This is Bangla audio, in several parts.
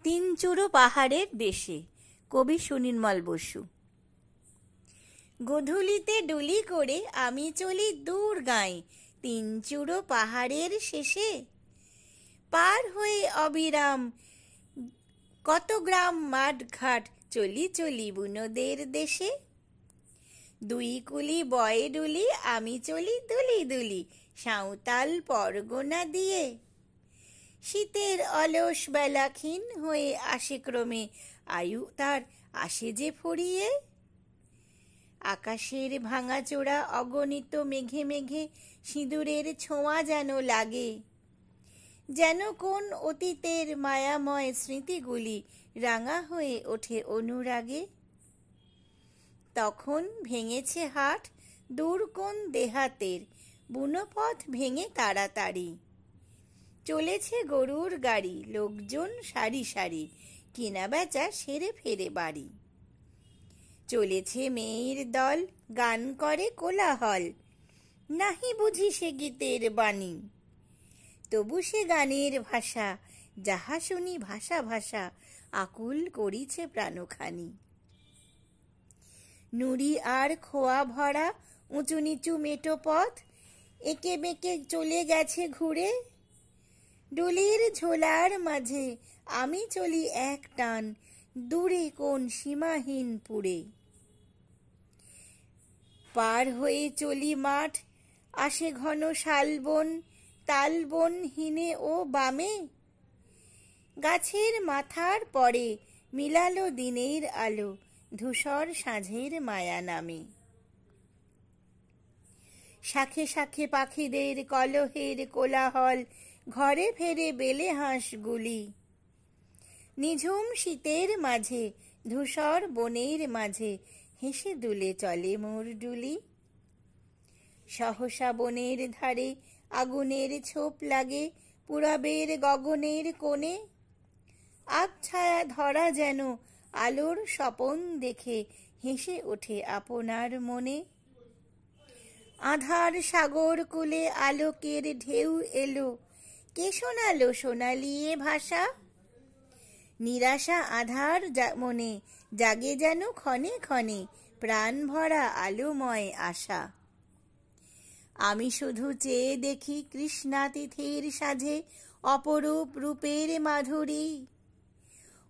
তিন চূড়ো পাহাড়ের দেশে, কবি সুনির্মল বসু। গোধূলিতে ডুলি করে আমি চলি দূর গাঁয়ে, তিন চূড়ো পাহাড়ের শেষে। পার হয়ে অবিরাম কত গ্রাম মাঠ ঘাট, চলি চলি বুনোদের দেশে। দুই কুলি বয়ে ডুলি আমি চলি দুলি দুলি, সাঁওতাল পরগনা দিয়ে। শীতের অলস বেলা ক্ষীণ হয়ে আসে ক্রমে, আয়ু তার আসে যে ফুরিয়ে। আকাশের ভাঙাচোরা অগণিত মেঘে মেঘে সিঁদুরের ছোঁয়া যেন লাগে, যেন কোন অতীতের মায়াময় স্মৃতিগুলি রাঙা হয়ে ওঠে অনুরাগে। তখন ভেঙেছে হাট দূর কোন দেহাতের, বুনো পথ ভেঙে তাড়াতাড়ি। চলেছে গরুর গাড়ি, লোকজন সারি সারি, কেনা বেচা সেরে ফেরে বাড়ি। চলেছে মেয়ের দল, গান করে কোলাহল, নাহি বুঝি সে গীতের বাণী। তবু সে গানের ভাষা, যাহা শুনি ভাষা ভাষা, আকুল করিছে প্রাণখানি। নুড়ি আর খোয়া ভরা উঁচু নিচু মেটো পথ, এঁকে বেঁকে চলে গেছে ঘুরে। ডুলির ঝোলার মাঝে আমি চলি এক টান, দূরে কোন সীমাহীন পুরে। পার হয়ে চলি মাঠ, আসে ঘন শালবন, তালবন হিনে ও বামে। গাছের মাথার পরে মিলালো দিনের আলো, ধূসর সাঁঝের মায়া নামে। শাখে শাখে পাখিদের কলহের কোলাহল, ঘরে ফেরে বেলে হাঁসগুলি। নিঝুম শীতের মাঝে ধূসর বনের মাঝে, হেসে দুলে চলে মোর ডুলি। সহসা বনের ধারে আগুনের ছোপ লাগে, পুরাবের গগনের কোণে। আবছায়া ধরা যেন আলোর স্বপন দেখে, হেসে ওঠে আপনার মনে। আধার সাগর কূলে আলোকের ঢেউ এলো, কে শোনালো সোনালি এ ভাষা। নিরাশা আধার মনে জাগে যেন ক্ষণে ক্ষণে, প্রাণ ভরা আলোময় আশা। আমি শুধু চেয়ে দেখি কৃষ্ণাতিথির সাজে, অপরূপ রূপের মাধুরী।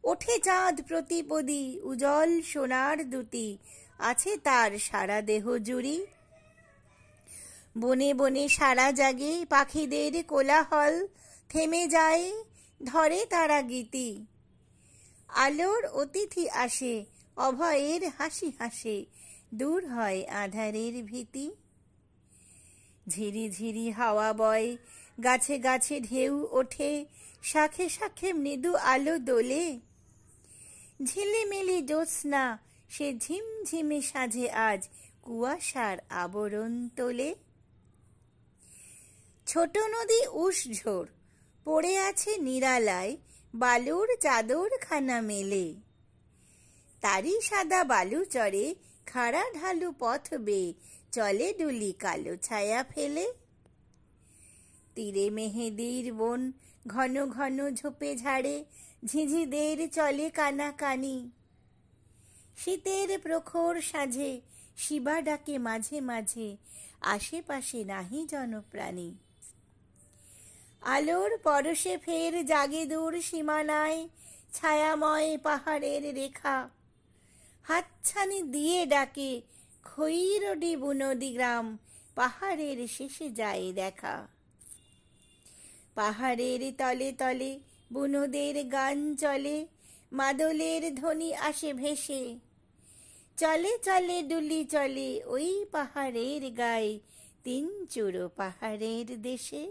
ওঠে চাঁদ প্রতিপদী, উজ্জ্বল সোনার দুটি, আছে তার সারা দেহ জুড়ি। বনে বনে সারা জাগে পাখিদের কোলাহল, থেমে যায় ধরে তারা গীতি। আলোর অতিথি আসে, অভয়ের হাসি হাসে, দূর হয় আঁধারের ভীতি। ঝিরি ঝিরি হাওয়া বয়, গাছে গাছে ঢেউ ওঠে, শাখে শাখে মৃদু আলো দোলে। ঝিলিমিলি জ্যোৎস্না সে ঝিমঝিমে সাজে আজ, কুয়াশার আবরণ তোলে। ছোট নদী উসঝোর পড়ে আছে নিরালায়, বালুর চাদর খানা মেলে। তারি সাদা বালু চরে খাড়া ঢালু পথ বেয়ে, চলে ডুলি কালো ছায়া ফেলে। তীরে মেহেদির বন ঘন ঘন ঝোপে ঝাড়ে, ঝিঝিদের চলে কানাকানি। শীতের প্রখর সাঁঝে শিবা ডাকে মাঝে মাঝে, আশেপাশে নাহি জনপ্রাণী। আলোর পরশে ফের জাগে দূর সীমানায়, ছায়াময় পাহাড়ের রেখা। হাতছানি দিয়ে ডাকে খৈরডি বুনদি গ্রাম, পাহাড়ের শেষে যায় দেখা। পাহাড়ের তলে তলে বুনোদের গান চলে, মাদলের ধ্বনি আসে ভেসে। চলে চলে ডুলি চলে ওই পাহাড়ের গায়ে, তিন চূড়ো পাহাড়ের দেশে।